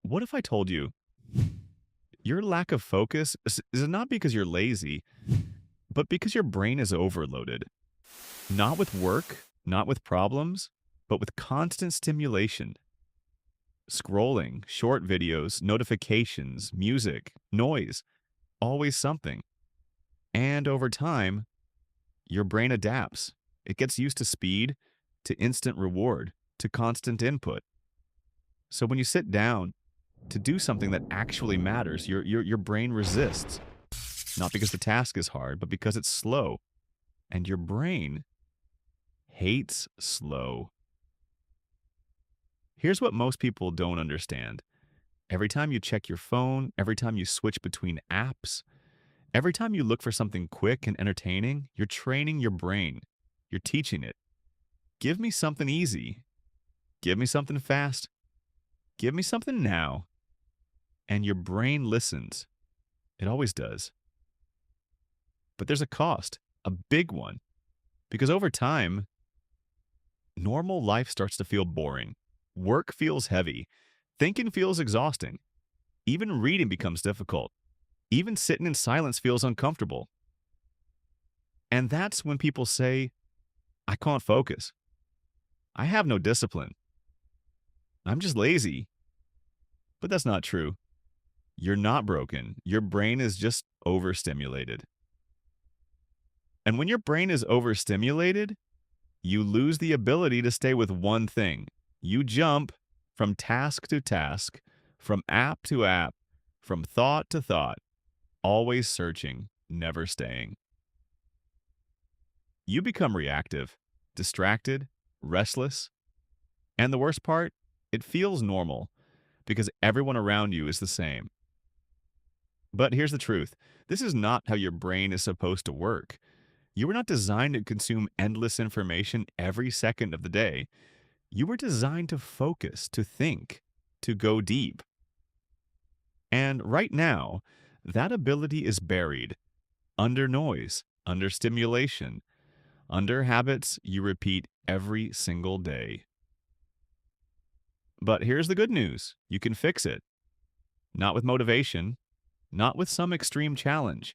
What if I told you your lack of focus is not because you're lazy, but because your brain is overloaded? Not with work, not with problems, but with constant stimulation. Scrolling, short videos, notifications, music, noise, always something. And over time, your brain adapts. It gets used to speed, to instant reward, to constant input. So when you sit down to do something that actually matters, your brain resists. Not because the task is hard, but because it's slow. And your brain hates slow. Here's what most people don't understand. Every time you check your phone, every time you switch between apps, every time you look for something quick and entertaining, you're training your brain. You're teaching it. Give me something easy. Give me something fast. Give me something now. And your brain listens. It always does. But there's a cost, a big one, because over time, normal life starts to feel boring. Work feels heavy. Thinking feels exhausting. Even reading becomes difficult. Even sitting in silence feels uncomfortable. And that's when people say, I can't focus. I have no discipline. I'm just lazy. But that's not true. You're not broken. Your brain is just overstimulated. And when your brain is overstimulated, you lose the ability to stay with one thing. You jump from task to task, from app to app, from thought to thought, always searching, never staying. You become reactive, distracted, restless, and the worst part, it feels normal because everyone around you is the same. But here's the truth. This is not how your brain is supposed to work. You were not designed to consume endless information every second of the day. You were designed to focus, to think, to go deep. And right now, that ability is buried under noise, under stimulation, under habits you repeat every single day. But here's the good news. You can fix it. Not with motivation, not with some extreme challenge,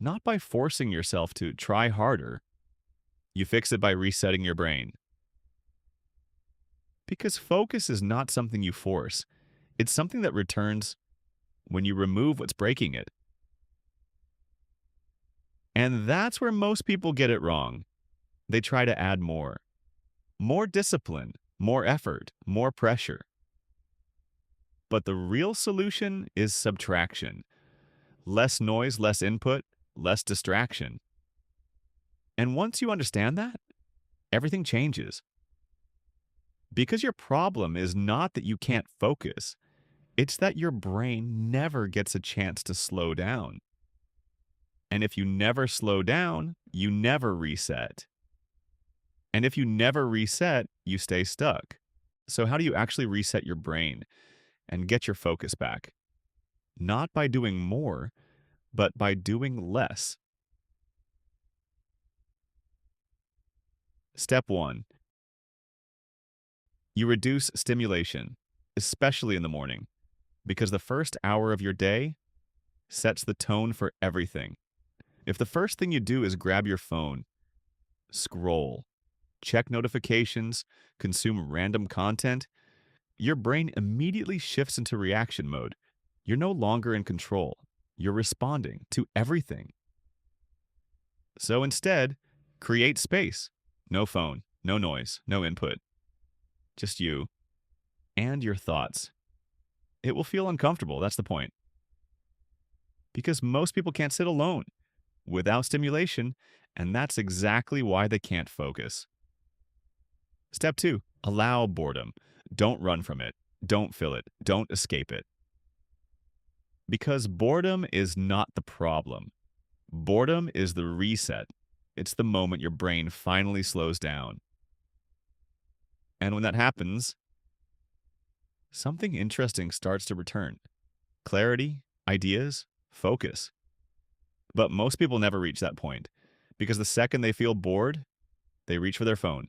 not by forcing yourself to try harder. You fix it by resetting your brain. Because focus is not something you force. It's something that returns when you remove what's breaking it. And that's where most people get it wrong. They try to add more. More discipline, more effort, more pressure. But the real solution is subtraction. Less noise, less input, less distraction. And once you understand that, everything changes. Because your problem is not that you can't focus, it's that your brain never gets a chance to slow down. And if you never slow down, you never reset. And if you never reset, you stay stuck. So, how do you actually reset your brain and get your focus back? Not by doing more, but by doing less. Step one, you reduce stimulation, especially in the morning, because the first hour of your day sets the tone for everything. If the first thing you do is grab your phone, scroll, check notifications, consume random content, your brain immediately shifts into reaction mode. You're no longer in control. You're responding to everything. So instead, create space. No phone, no noise, no input. Just you and your thoughts. It will feel uncomfortable, that's the point. Because most people can't sit alone without stimulation, and that's exactly why they can't focus. Step two, allow boredom. Don't run from it. Don't fill it. Don't escape it. Because boredom is not the problem. Boredom is the reset. It's the moment your brain finally slows down. And when that happens, something interesting starts to return. Clarity, ideas, focus. But most people never reach that point because the second they feel bored, they reach for their phone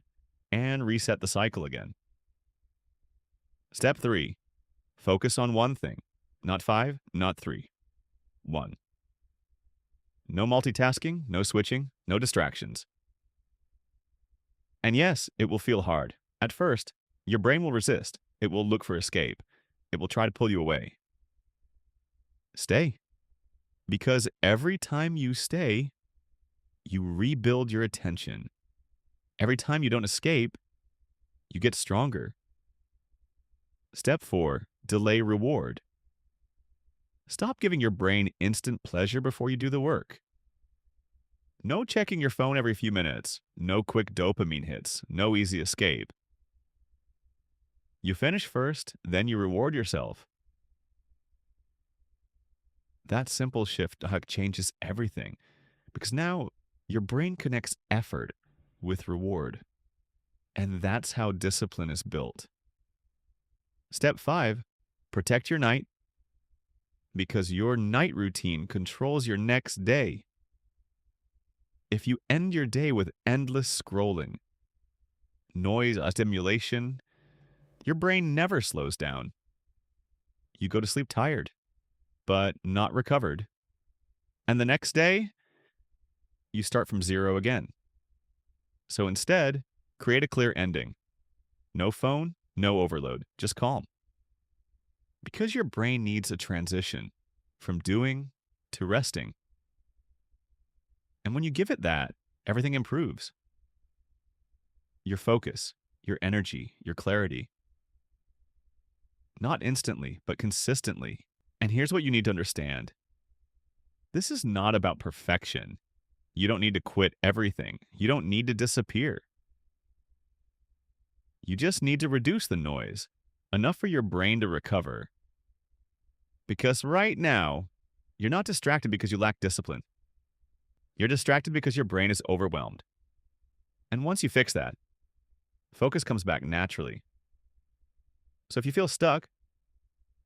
and reset the cycle again. Step three, Focus on one thing. Not five, not three. One. No multitasking, no switching, no distractions. And yes, it will feel hard. At first, your brain will resist. It will look for escape. It will try to pull you away. Stay. Because every time you stay, you rebuild your attention. Every time you don't escape, you get stronger. Step 4, delay reward. Stop giving your brain instant pleasure before you do the work. No checking your phone every few minutes. No quick dopamine hits. No easy escape. You finish first, then you reward yourself. That simple shift changes everything because now your brain connects effort with reward. And that's how discipline is built. Step 5, protect your night because your night routine controls your next day. If you end your day with endless scrolling, noise, stimulation, your brain never slows down. You go to sleep tired, but not recovered. And the next day, you start from zero again. So instead, create a clear ending. No phone, no overload, just calm. Because your brain needs a transition from doing to resting. And when you give it that, everything improves. Your focus, your energy, your clarity. Not instantly, but consistently. And here's what you need to understand. This is not about perfection. You don't need to quit everything. You don't need to disappear. You just need to reduce the noise, enough for your brain to recover. Because right now, you're not distracted because you lack discipline. You're distracted because your brain is overwhelmed. And once you fix that, focus comes back naturally. So if you feel stuck,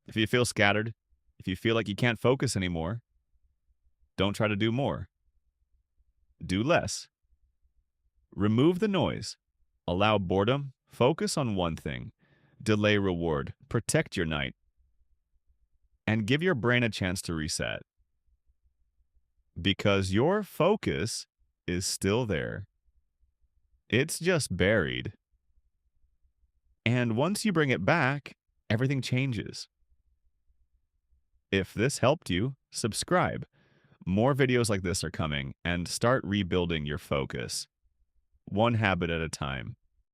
if you feel scattered, if you feel like you can't focus anymore, don't try to do more. Do less. Remove the noise. Allow boredom. Focus on one thing. Delay reward. Protect your night. And give your brain a chance to reset. Because your focus is still there. It's just buried. And once you bring it back, everything changes. If this helped you, subscribe. More videos like this are coming, and start rebuilding your focus. One habit at a time.